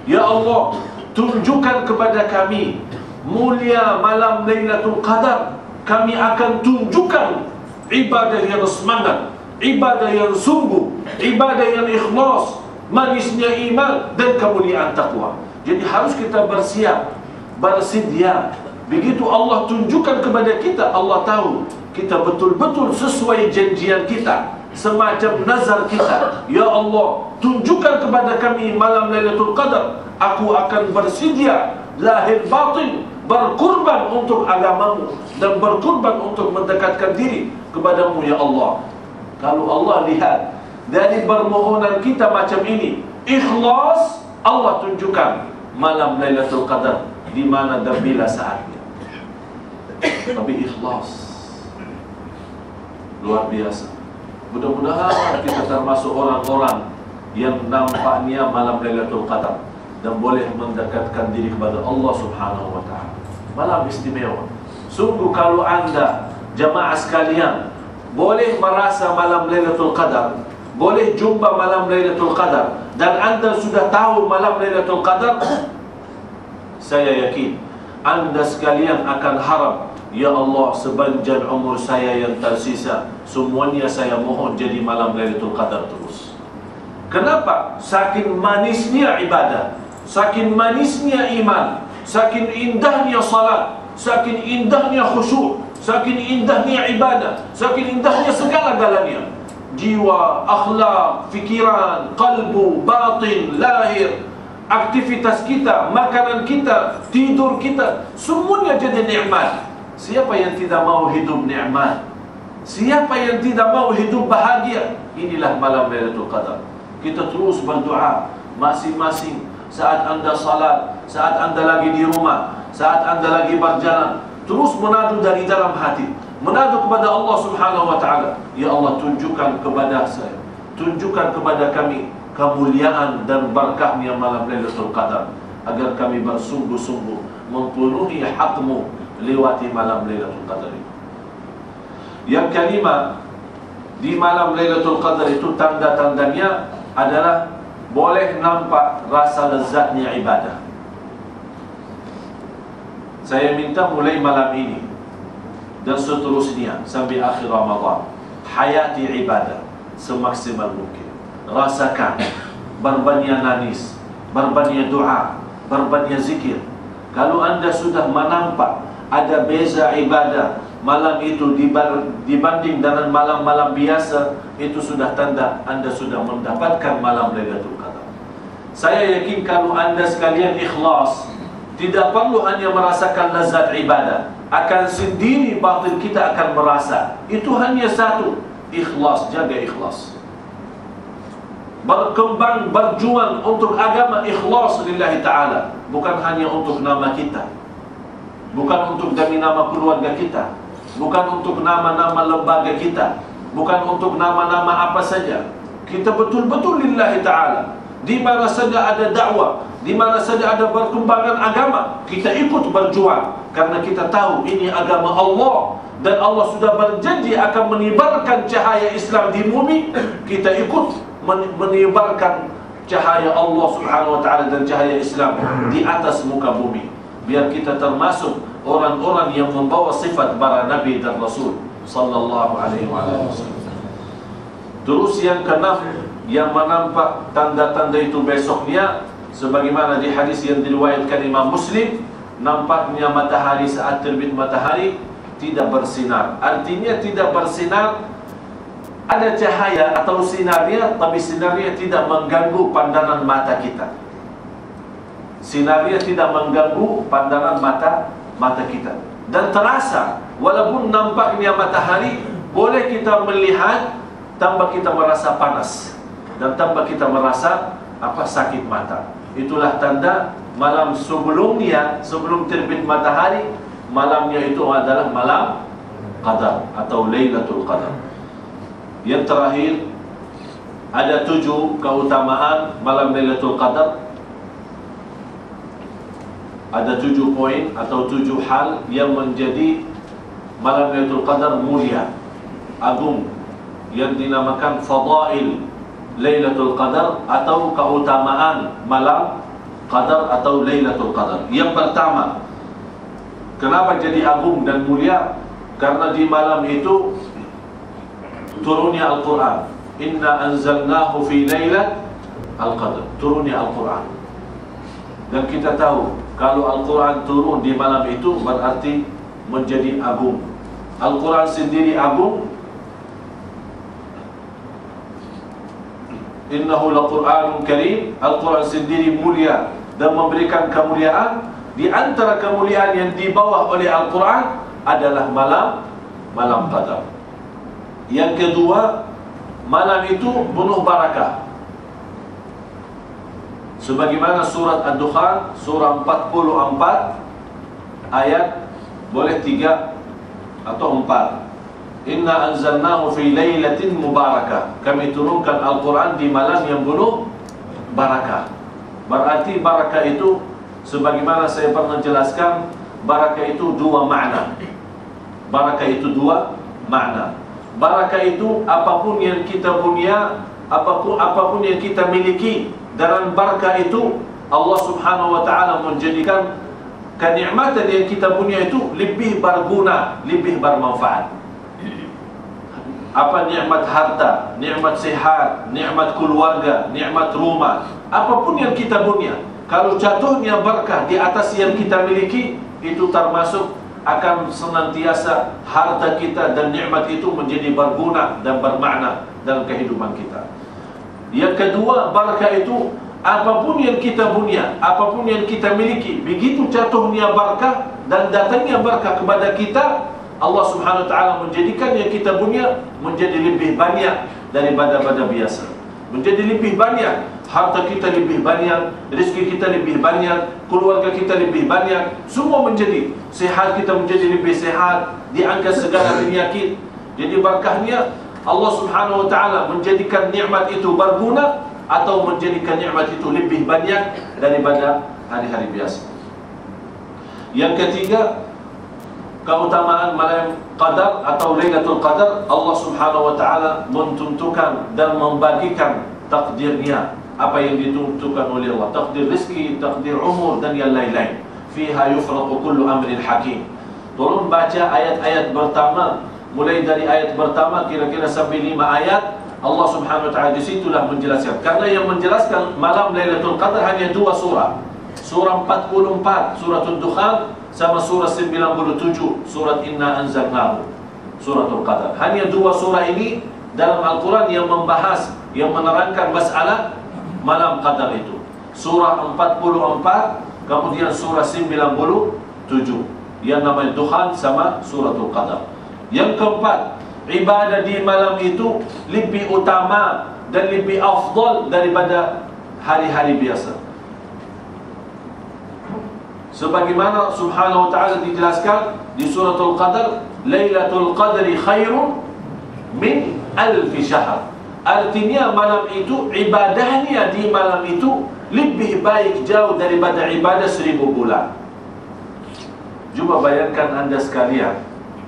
Ya Allah, tunjukkan kepada kami mulia malam Lailatul Qadar, kami akan tunjukkan ibadah yang semangat, ibadah yang sungguh, ibadah yang ikhlas, manisnya iman dan kemuliaan takwa. Jadi harus kita bersiap, bersedia. Begitu Allah tunjukkan kepada kita, Allah tahu kita betul-betul sesuai janjian kita, semacam nazar kita. Ya Allah, tunjukkan kepada kami malam Lailatul Qadar, aku akan bersedia lahir batin, berkorban untuk agamamu dan berkorban untuk mendekatkan diri kepadamu ya Allah. Kalau Allah lihat dari permohonan kita macam ini, ikhlas, Allah tunjukkan malam Lailatul Qadar di mana dan bila saatnya. Tapi ikhlas luar biasa. Mudah-mudahan kita termasuk orang-orang yang nampaknya malam Lailatul Qadar dan boleh mendekatkan diri kepada Allah Subhanahu wa taala. Malam istimewa. Sungguh kalau anda jamaah sekalian boleh merasa malam Lailatul Qadar, boleh jumpa malam Lailatul Qadar, dan anda sudah tahu malam Lailatul Qadar, saya yakin anda sekalian akan harap, ya Allah, sepanjang umur saya yang tersisa, semuanya saya mohon jadi malam Lailatul Qadar terus. Kenapa? Saking manisnya ibadah, saking manisnya iman, saking indahnya salat, saking indahnya khusyuk, saking indahnya ibadah, saking indahnya segala-galanya. Jiwa, akhlak, fikiran, kalbu, batin, lahir, aktivitas kita, makanan kita, tidur kita, semuanya jadi nikmat. Siapa yang tidak mau hidup nikmat? Siapa yang tidak mau hidup bahagia? Inilah malam Lailatul Qadar. Kita terus berdoa masing-masing saat anda salat, saat anda lagi di rumah, saat anda lagi berjalan, terus menadu dari dalam hati, menadu kepada Allah Subhanahu wa taala. Ya Allah, tunjukkan kepada saya, tunjukkan kepada kami kemuliaan dan berkahnya malam Lailatul Qadar, agar kami bersungguh-sungguh memenuhi hakmu lewati malam Lailatul Qadar itu. Yang kelima, di malam Lailatul Qadar itu tanda-tandanya adalah boleh nampak rasa lezatnya ibadah. Saya minta mulai malam ini dan seterusnya sampai akhir Ramadan, hayati ibadah semaksimal mungkin. Rasakan berbanyak nangis, berbanyak doa, berbanyak zikir. Kalau anda sudah menampak ada beza ibadah malam itu dibanding dengan malam-malam biasa, itu sudah tanda anda sudah mendapatkan malam Lailatul Qadar. Saya yakin kalau anda sekalian ikhlas, tidak perlu hanya merasakan lezat ibadah, akan sendiri batin kita akan merasa. Itu hanya satu, ikhlas, jaga ikhlas. Berkembang, berjuang untuk agama, ikhlas lillahi ta'ala. Bukan hanya untuk nama kita, bukan untuk demi nama keluarga kita, bukan untuk nama-nama lembaga kita, bukan untuk nama-nama apa saja. Kita betul-betul lillahi ta'ala. Di mana saja ada dakwah, di mana saja ada perkembangan agama, kita ikut berjuang, karena kita tahu ini agama Allah, dan Allah sudah berjanji akan menyebarkan cahaya Islam di bumi. Kita ikut menyebarkan cahaya Allah Subhanahu wa taala dan cahaya Islam di atas muka bumi, biar kita termasuk orang-orang yang membawa sifat para nabi dan rasul sallallahu alaihi wasallam. Terus yang keenam, yang menampak tanda-tanda itu besoknya, sebagaimana di hadis yang diriwayatkan Imam Muslim, nampaknya matahari saat terbit matahari tidak bersinar. Artinya tidak bersinar, ada cahaya atau sinarnya, tapi sinarnya tidak mengganggu pandangan mata kita. sinarnya tidak mengganggu pandangan mata kita, dan terasa walaupun nampaknya matahari, boleh kita melihat tanpa kita merasa panas dan tanpa kita merasa sakit mata. Itulah tanda malam sebelumnya, sebelum terbit matahari, malamnya itu adalah malam Qadar atau Lailatul Qadar. Yang terakhir, ada 7 keutamaan malam Lailatul Qadar. Ada 7 poin atau 7 hal yang menjadi malam Lailatul Qadar mulia, agung, yang dinamakan fadail Lailatul Qadar atau keutamaan malam Qadar atau Lailatul Qadar. Yang pertama, kenapa jadi agung dan mulia? Karena di malam itu turunnya Al-Quran. Inna anzalnahu fi Lailatul Qadar, turunnya Al-Quran. Dan kita tahu kalau Al-Quran turun di malam itu berarti menjadi agung. Al-Quran sendiri agung. Innahu laqur'anun karim. Al-Quran sendiri mulia dan memberikan kemuliaan. Di antara kemuliaan yang dibawa oleh Al-Quran adalah malam Qadar. Yang kedua, malam itu penuh barakah. Sebagaimana surat Ad-Dukhan surah 44 ayat boleh 3 atau 4. Inna anzalnahu fi lailatin mubarakah. Kami turunkan Al-Quran di malam yang penuh barakah. Berarti barakah itu, sebagaimana saya pernah jelaskan, barakah itu 2 makna. Barakah itu 2 makna. Barakah itu apapun yang kita punya, apapun yang kita miliki. Dalam barakah itu Allah Subhanahu wa ta'ala menjadikan kenikmatan yang kita punya itu lebih berguna, lebih bermanfaat. Apa nikmat harta, nikmat sehat, nikmat keluarga, nikmat rumah, apapun yang kita punya, kalau jatuhnya berkah di atas yang kita miliki, itu termasuk akan senantiasa harta kita dan nikmat itu menjadi berguna dan bermakna dalam kehidupan kita. Yang kedua, barakah itu apapun yang kita punya, apapun yang kita miliki, begitu jatuhnya barakah dan datangnya barakah kepada kita, Allah Subhanahu wa ta'ala menjadikan yang kita punya menjadi lebih banyak daripada biasa. Menjadi lebih banyak, harta kita lebih banyak, rezeki kita lebih banyak, keluarga kita lebih banyak, semua menjadi, sehat kita menjadi lebih sehat, diangkat segala penyakit. Jadi barakahnya Allah Subhanahu wa ta'ala menjadikan nikmat itu berguna atau menjadikan nikmat itu lebih banyak daripada hari-hari biasa. Yang ketiga, keutamaan malam Qadar atau Lailatul Qadar, Allah Subhanahu wa ta'ala menentukan dan membagikan takdirnya, apa yang ditentukan oleh Allah, takdir rezeki, takdir umur dan yang lain-lain. Fiha yufraqu kullu amrin hakim. Tolong baca ayat-ayat pertama, mulai dari ayat pertama kira-kira sampai 5 ayat. Allah Subhanahu wa ta'ala di situlah menjelaskan. Karena yang menjelaskan malam Lailatul Qadar hanya 2 surah. Surah 44, surah Ad-Dukhan, sama surah 97, surat Inna Anzalnahu, suratul Qadar. Hanya 2 surah ini dalam Al-Quran yang membahas, yang menerangkan masalah malam Qadar itu. Surah 44, kemudian surah 97, yang namanya Dukhan sama suratul Qadar. Yang keempat, ibadah di malam itu lebih utama dan lebih afdal daripada hari-hari biasa. Sebagaimana Subhanahu wa ta'ala dijelaskan di suratul Qadar, Lailatul Qadri khairun min alfi syahr. Artinya malam itu, ibadahnya di malam itu lebih baik jauh daripada ibadah 1000 bulan. Cuba bayangkan anda sekalian,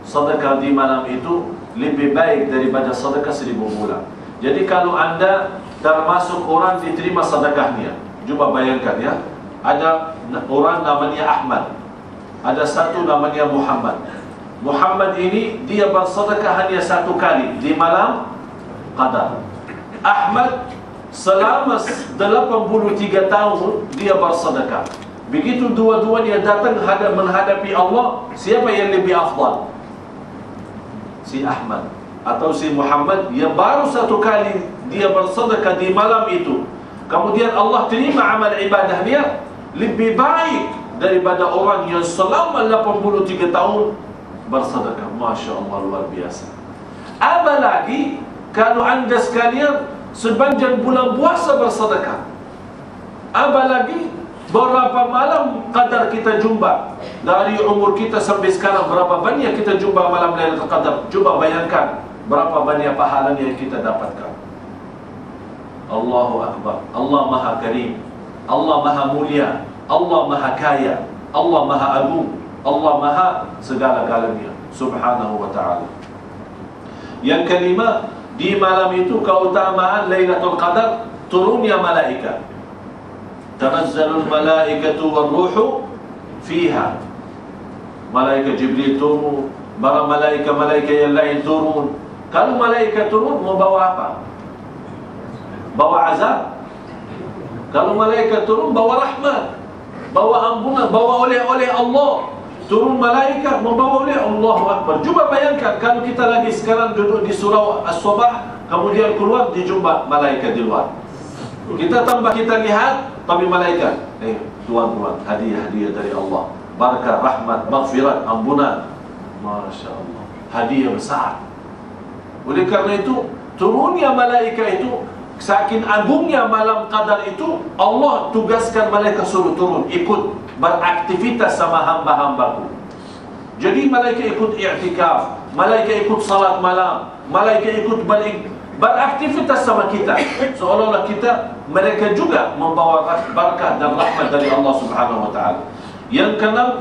sedekah di malam itu lebih baik daripada sedekah 1000 bulan. Jadi kalau anda termasuk orang diterima sedekahnya, coba bayangkan ya, ada orang namanya Ahmad, ada satu namanya Muhammad. Muhammad ini dia bersedekah hanya 1 kali di malam Qadar. Ahmad selama 83 tahun dia bersedekah. Begitu dua-duanya datang menghadapi Allah, siapa yang lebih afdal? Si Ahmad atau si Muhammad yang baru 1 kali dia bersedekah di malam itu. Kemudian Allah terima amal ibadahnya, lebih baik daripada orang yang selama 83 tahun bersedekah. Masya Allah, luar biasa. Apalagi kalau anda sekalian sepanjang bulan puasa bersedekah. Apalagi berapa malam qadar kita jumpa. Dari umur kita sampai sekarang, berapa banyak kita jumpa malam Lailatul Qadar. Coba bayangkan berapa banyak pahala yang kita dapatkan. Allahu Akbar. Allah Maha Karim, Allah Maha Mulia, Allah Maha Kaya, Allah Maha Agung, Allah Maha segala-galanya Subhanahu wa ta'ala. Yang kelima, di malam itu keutamaan Lailatul Qadar turunnya malaikat. Tanazzalul malaikatu wal ruhu fiha. Malaikat Jibril turun, para malaikat-malaikat yang lain turun. Kalau malaikat turun mau bawa apa? Bawa azab. Kalau malaikat turun bawa rahmat, bawa ampunan, bawa oleh-oleh Allah. Turun malaikat membawa oleh Allahu Akbar. Cuba bayangkan kalau kita lagi sekarang duduk di surau As-Sabah, kemudian keluar dijumpa malaikat di luar. Kita tambah kita lihat, tapi malaikat, tuan-tuan, hadiah-hadiah dari Allah, barakah, rahmat, maghfirat, ampunan. Masya Allah, hadiah besar. Oleh karena itu, turunnya malaikat itu, saking agungnya malam qadar itu, Allah tugaskan malaikat suruh turun, ikut beraktivitas sama hamba-hambaku. Jadi malaikat ikut i'tikaf, malaikat ikut salat malam, malaikat ikut beraktivitas sama kita, seolah-olah kita, mereka juga membawa barakah dan rahmat dari Allah Subhanahu wa ta'ala. Yang keenam,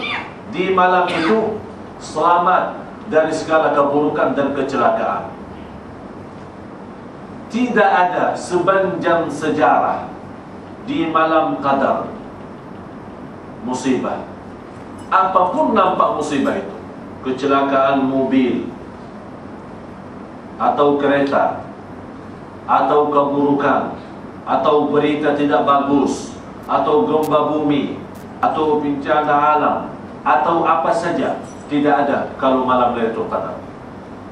di malam itu selamat dari segala keburukan dan kecelakaan. Tidak ada sepanjang sejarah di malam qadar musibah. Apapun nampak musibah itu, kecelakaan mobil atau kereta, atau keburukan, atau berita tidak bagus, atau gempa bumi, atau bencana alam, atau apa saja, tidak ada kalau malam Lailatul Qadar.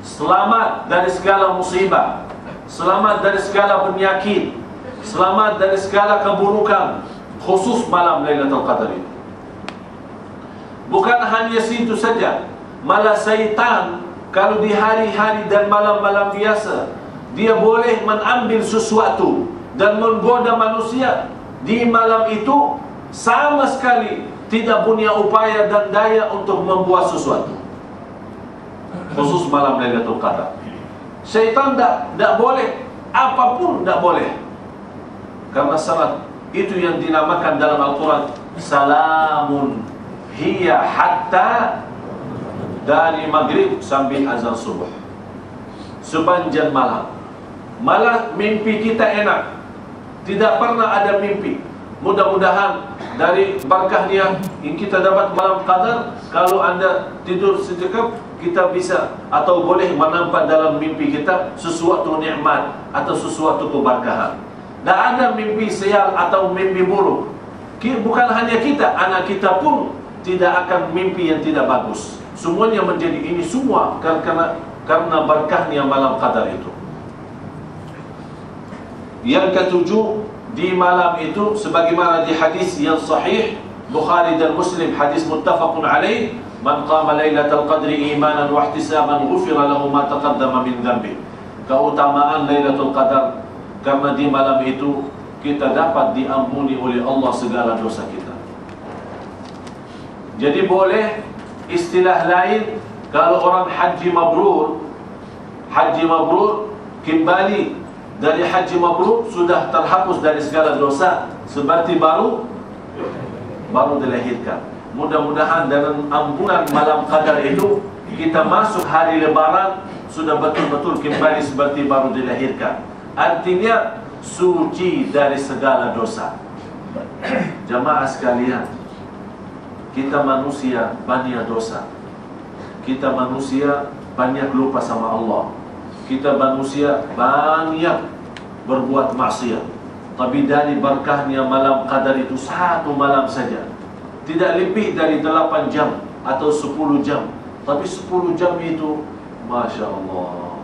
Selamat dari segala musibah, selamat dari segala penyakit, selamat dari segala keburukan, khusus malam Lailatul Qadar itu. Bukan hanya situ saja, malah syaitan kalau di hari-hari dan malam-malam biasa, dia boleh mengambil sesuatu dan menggoda manusia. Di malam itu sama sekali tidak punya upaya dan daya untuk membuat sesuatu. Khusus malam Lailatul Qadar, syaitan tidak boleh, apapun tidak boleh. Karena salat itu yang dinamakan dalam Al-Quran salamun hiya hatta, dari maghrib sampai azan subuh, sepanjang malam. Malah mimpi kita enak, tidak pernah ada mimpi. Mudah-mudahan dari berkahnya yang kita dapat malam qadar, kalau anda tidur sekejap, kita bisa atau boleh menampak dalam mimpi kita sesuatu nikmat atau sesuatu keberkahan. Tak ada mimpi sial atau mimpi buruk. Bukan hanya kita, anak kita pun tidak akan mimpi yang tidak bagus. Semuanya menjadi ini semua karena berkahnya malam qadar itu. Yang ketujuh, di malam itu sebagaimana di hadis yang sahih Bukhari dan Muslim, hadis muttafaqun alaih, man qama lailatul qadri imanan wa ihtisaban ghufira lahu ma taqaddama min dhanbi. Keutamaan Lailatul Qadar, karena di malam itu kita dapat diampuni oleh Allah segala dosa kita. Jadi boleh istilah lain, kalau orang haji mabrur kembali dari haji mabrur, sudah terhapus dari segala dosa, seperti baru dilahirkan. Mudah-mudahan dengan ampunan malam qadar itu, kita masuk hari lebaran sudah betul-betul kembali seperti baru dilahirkan. Artinya suci dari segala dosa. Jamaah sekalian, kita manusia banyak dosa, kita manusia banyak lupa sama Allah, kita manusia banyak berbuat maksiat. Tapi dari berkahnya malam qadar itu, satu malam saja, tidak lebih dari 8 jam atau 10 jam, tapi 10 jam itu Masya Allah.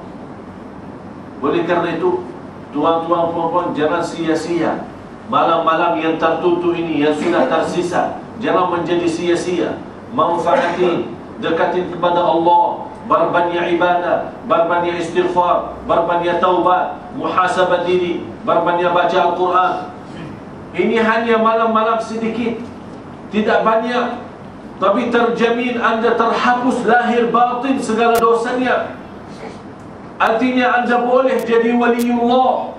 Oleh karena itu, tuan-tuan puan-puan, jangan sia-sia Malam-malam yang tertentu ini yang sudah tersisa, jangan menjadi sia-sia. Manfaati, dekatin kepada Allah, berbanyak ibadah, berbanyak istighfar, berbanyak taubat, muhasabah diri, berbanyak baca Al-Quran. Ini hanya malam-malam sedikit, tidak banyak, tapi terjamin anda terhapus lahir batin segala dosanya. Artinya anda boleh jadi waliullah,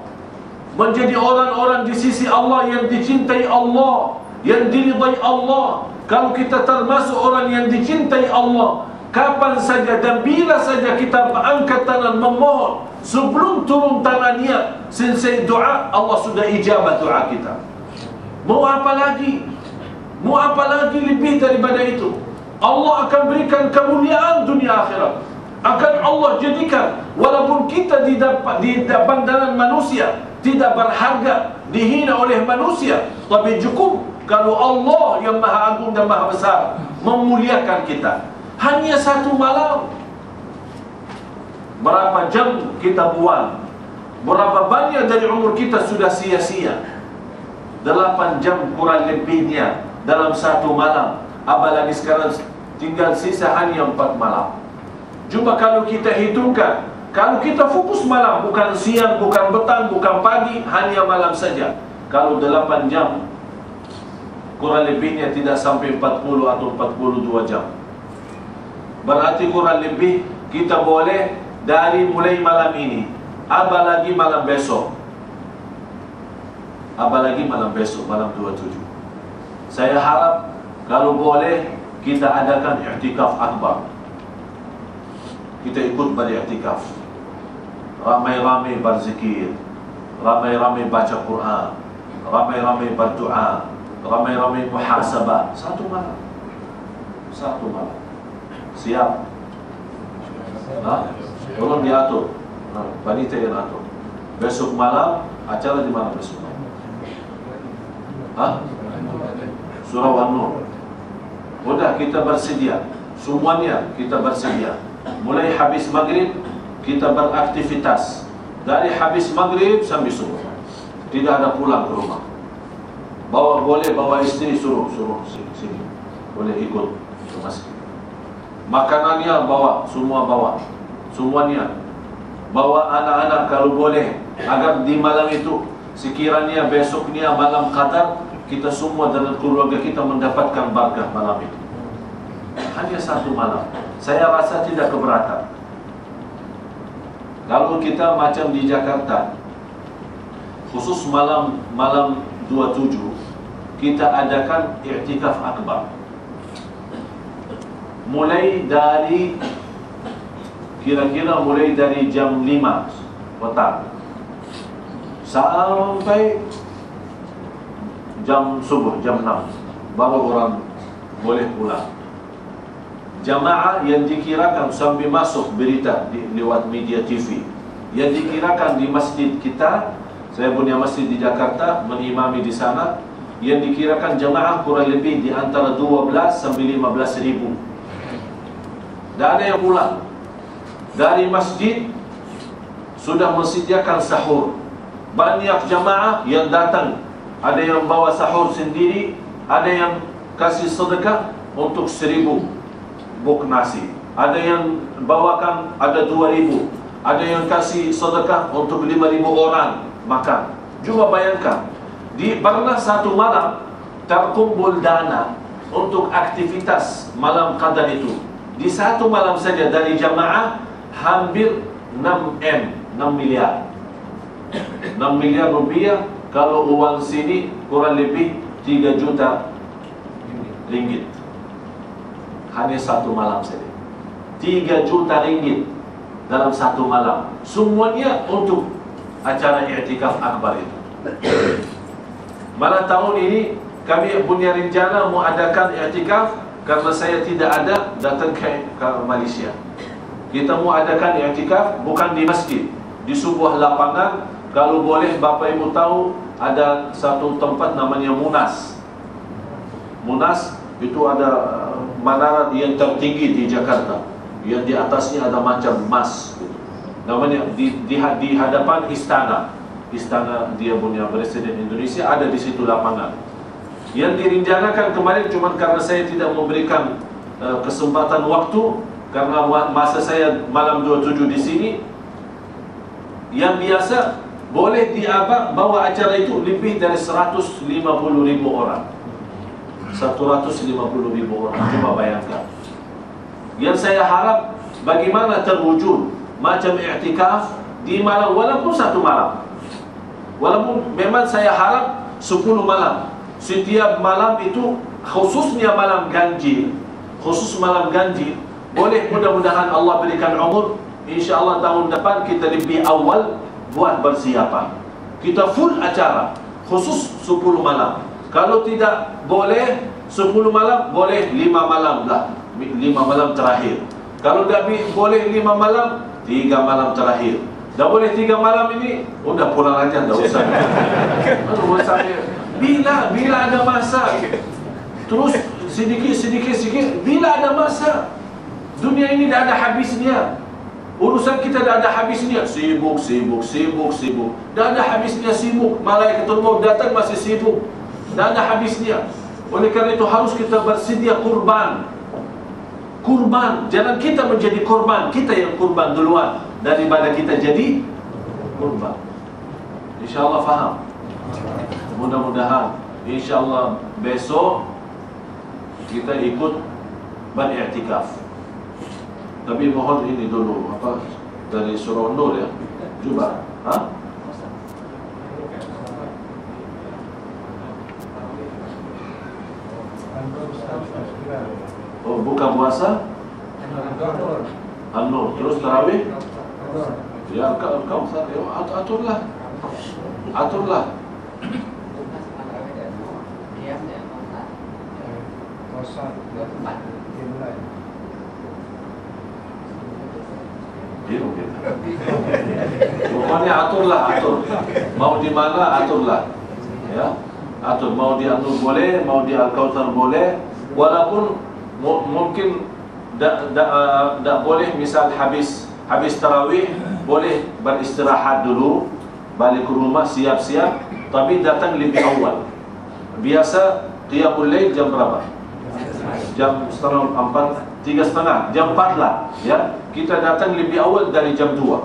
menjadi orang-orang di sisi Allah yang dicintai Allah, yang diridai Allah. Kalau kita termasuk orang yang dicintai Allah, kapan saja dan bila saja kita angkat tangan memohon, sebelum turun tangannya selesai doa, Allah sudah ijabah doa kita. Mau apa lagi? Mau apa lagi lebih daripada itu? Allah akan berikan kemuliaan dunia akhirat. Akan Allah jadikan, walaupun kita di pandangan manusia tidak berharga, dihina oleh manusia, tapi cukup kalau Allah yang maha agung dan maha besar memuliakan kita. Hanya satu malam, berapa jam kita buang, berapa banyak dari umur kita sudah sia-sia. 8 jam kurang lebihnya dalam satu malam, apalagi sekarang tinggal sisa hanya 4 malam. Cuma kalau kita hitungkan, kalau kita fokus malam, bukan siang, bukan petang, bukan pagi, hanya malam saja. Kalau 8 jam, kurang lebihnya tidak sampai 40 atau 42 jam. Berarti kurang lebih kita boleh dari mulai malam ini, apalagi malam besok, apalagi malam besok, malam 27. Saya harap kalau boleh kita adakan i'tikaf akbar. Kita ikut beriktikaf, ramai-ramai berzikir, ramai-ramai baca Quran, ramai-ramai berdoa, ramai-ramai muhasabah. Satu malam, satu malam. Siap? Tolong diatur, panitia yang atur. Besok malam, acara di mana besok malam? Surau An-Nur. Udah, kita bersedia, semuanya kita bersedia. Mulai habis maghrib kita beraktivitas. Dari habis maghrib sampai subuh, tidak ada pulang ke rumah. Boleh bawa istri, suruh sini, boleh ikut ke masjid. Makanannya bawa, semua bawa, semuanya. Bawa anak-anak kalau boleh, agar di malam itu, sekiranya besoknya malam qadar, kita semua dengan keluarga kita mendapatkan barakah malam itu. Hanya satu malam, saya rasa tidak keberatan. Kalau kita macam di Jakarta, khusus malam 27, kita adakan i'tikaf akbar. Mulai dari kira-kira mulai dari jam 5 petang sampai jam subuh, jam 6, baru orang boleh pulang. Jamaah yang dikirakan sampai masuk berita lewat media TV, yang dikirakan di masjid kita, saya punya masjid di Jakarta, mengimami di sana, yang dikirakan jamaah kurang lebih di antara 12 sampai 15 ribu. Dan ada yang pulang dari masjid sudah mensediakan sahur. Banyak jamaah yang datang, ada yang bawa sahur sendiri, ada yang kasih sedekah untuk 1000 buk nasi, ada yang bawakan ada 2000, ada yang kasih sedekah untuk 5000 orang makan. Cuma bayangkan, pernah satu malam terkumpul dana untuk aktivitas malam qadar itu. Di satu malam saja dari jamaah hampir 6 miliar 6 miliar rupiah. Kalau uang sini kurang lebih 3 juta ringgit. Hanya satu malam saja 3 juta ringgit dalam satu malam. Semuanya untuk acara i'tikaf akbar itu. Malah tahun ini kami punya rencana mau adakan i'tikaf. Karena saya tidak ada, datang ke Malaysia. Kita mau adakan i'tikaf bukan di masjid, di sebuah lapangan. Kalau boleh Bapak Ibu tahu, ada satu tempat namanya Munas. Munas itu ada menara yang tertinggi di Jakarta, yang di atasnya ada macam emas gitu. Namanya di hadapan istana. istana dia punya Presiden Indonesia, ada di situ lapangan. Yang direncanakan kemarin cuma karena saya tidak memberikan kesempatan waktu, karena masa saya malam 27 di sini. Yang biasa boleh bawa acara itu lebih dari 150.000 orang. 150.000 orang, coba bayangkan. Yang saya harap bagaimana terwujud macam i'tikaf di malam, walaupun satu malam. Walaupun memang saya harap 10 malam. Setiap malam itu, khususnya malam ganjil, boleh mudah-mudahan Allah berikan umur, InsyaAllah tahun depan kita lebih awal buat persiapan. Kita full acara, khusus 10 malam. Kalau tidak boleh 10 malam, boleh 5 malam lah, 5 malam terakhir. Kalau tak boleh 5 malam, 3 malam terakhir. Dah boleh 3 malam ini, udah pulang aja, tak usah. Bila ada masa, terus sedikit, bila ada masa. Dunia ini dah ada habisnya. Urusan kita dah ada habisnya. Sibuk. Dah ada habisnya sibuk. Malaikat maut datang masih sibuk. Dah ada habisnya. Oleh kerana itu harus kita bersedia kurban. Jangan kita menjadi korban. Kita yang kurban duluan daripada kita jadi kurban. InsyaAllah faham. Mudah-mudahan InsyaAllah besok kita ikut beriktikaf. Tapi mohon ini dulu dari surah Nur ya. Cuba. Oh, buka puasa? An-Nur. Terus tarawih? Ya, kau aturlah. Pokoknya atur. Mau di mana aturlah. Ya, atur. Mau di An-Nur boleh, mau di Al-Kautsar boleh. Walaupun mungkin tak boleh, misal habis tarawih boleh beristirahat dulu, balik ke rumah siap-siap, tapi datang lebih awal. Biasa qiyamul lail jam berapa? Jam 3:30, jam 4 lah ya. Kita datang lebih awal dari jam 2.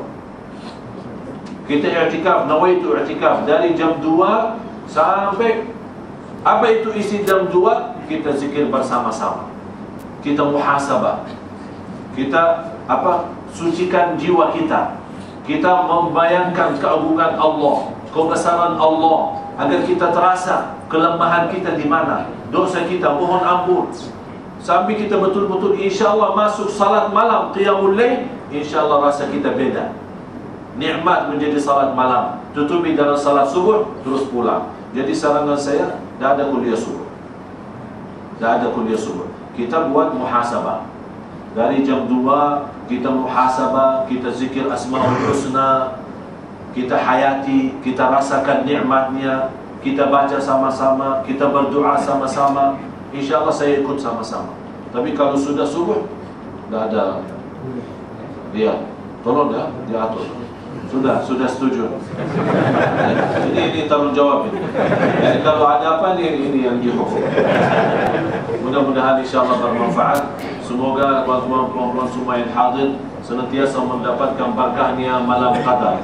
Kita i'tikaf, nawaitu i'tikaf dari jam 2 sampai apa itu isi jam 2, kita zikir bersama-sama. Kita muhasabah. Kita sucikan jiwa kita. Kita membayangkan keagungan Allah, kebesaran Allah, agar kita terasa kelemahan kita di mana, dosa kita, mohon ampun. Sampai kita betul-betul insyaAllah masuk salat malam, qiyamul lail, insyaAllah rasa kita beda. Nikmat menjadi salat malam, tutupi dalam salat subuh, terus pulang. Jadi sarangan saya, dah ada kuliah subuh. Kita buat muhasabah. Dari jam 2 kita muhasabah, kita zikir Asmaul Husna, kita hayati, kita rasakan nikmatnya, kita baca sama-sama, kita berdoa sama-sama. InsyaAllah saya ikut sama-sama. Tapi kalau sudah subuh, dah ada dia, tolong ya, dia atur. Sudah setuju. Ini tanggung jawab ini. Jadi kalau ada apa ini yang dihukum. Mudah-mudahan insyaAllah bermanfaat. Semoga tuan-tuan puan-puan semua yang hadir senantiasa mendapatkan berkahnya malam qadar,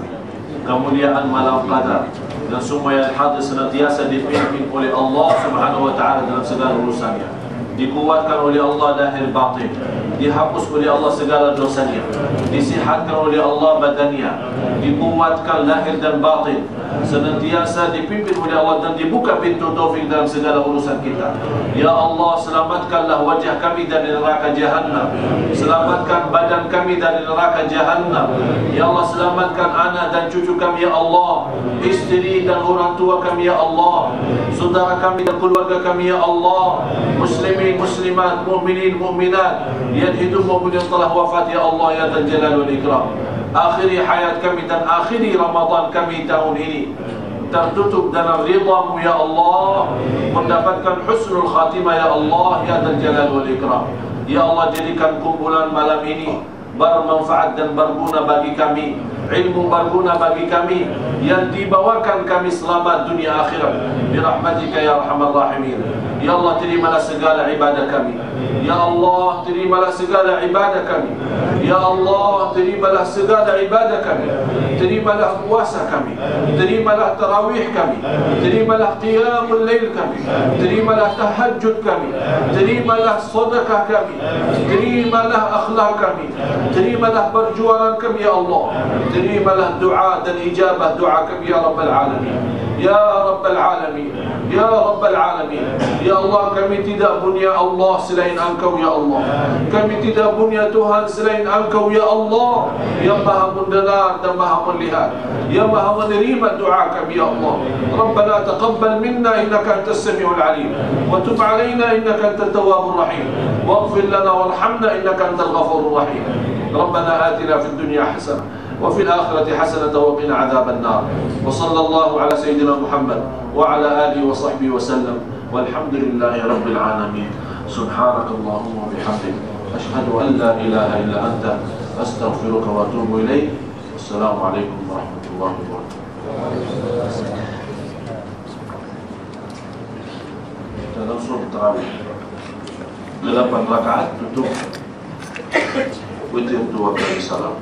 kemuliaan malam qadar, dan semua yang hadir senantiasa dipimpin oleh Allah Subhanahu wa taala dalam segala urusannya, dikuatkan oleh Allah lahir batin, dihapus oleh Allah segala dosanya, disihatkan oleh Allah badannya, dikuatkan lahir dan batin, senantiasa dipimpin oleh Allah dan dibuka pintu taufik dalam segala urusan kita. Ya Allah, selamatkanlah wajah kami dari neraka Jahannam, selamatkan badan kami dari neraka Jahannam. Ya Allah, selamatkan anak dan cucu kami ya Allah, istri dan orang tua kami ya Allah, saudara kami dan keluarga kami ya Allah, muslimin muslimat, mu'minin mu'minat yang hidup maupun yang telah wafat ya Allah ya Dzal Jalal wal Ikram. Akhiri hayat kami dan akhiri Ramadan kami tahun ini tertutup dalam ridha-Mu ya Allah, mendapatkan husnul khatimah ya Allah ya Dzal Jalal wal Ikram. Ya Allah, jadikan kumpulan malam ini bermanfaat dan berguna bagi kami, ilmu berguna bagi kami yang dibawakan kami selamat dunia akhirat birahmatika ya arhamar rahimin. Ya Allah, terimalah segala ibadah kami. Ya Allah, terimalah segala ibadah kami. Ya Allah, terimalah segala ibadah kami. Terimalah puasa kami, terimalah tarawih kami, terimalah qiyamul lail kami, terimalah tahajud kami, terimalah sedekah kami, terimalah akhlak kami, terimalah perjuangan kami ya Allah. Terimalah doa dan ijabah doa kami ya Rabbal Alamin. Ya Rabbal Alamin, Ya Rabbal Alamin. Ya Allah, kami tidak punya Allah selain Engkau ya Allah. Kami tidak punya Tuhan selain Engkau ya Allah, yang maha mendengar dan maha melihat, yang maha menerima doa kami ya Allah. Rabbana taqabbal minna innaka antas samiul alim, wa tub alaina innaka antat tawwabur rahim, waghfir lana warhamna innaka antal ghafurur rahim. Rabbana atina fid dunya hasanah وفي الآخرة حسنة وقنا عذاب النار. وصلى الله على سيدنا محمد وعلى آله وصحبه وسلم والحمد لله رب العالمين. سبحانك اللهم وبحمدك أشهد أن لا إله إلا أنت أستغفرك وأتوب إليك. السلام عليكم ورحمة الله وبركاته. Dalam surah Tarawih 8 rakaat tutup witir 2 kali salam.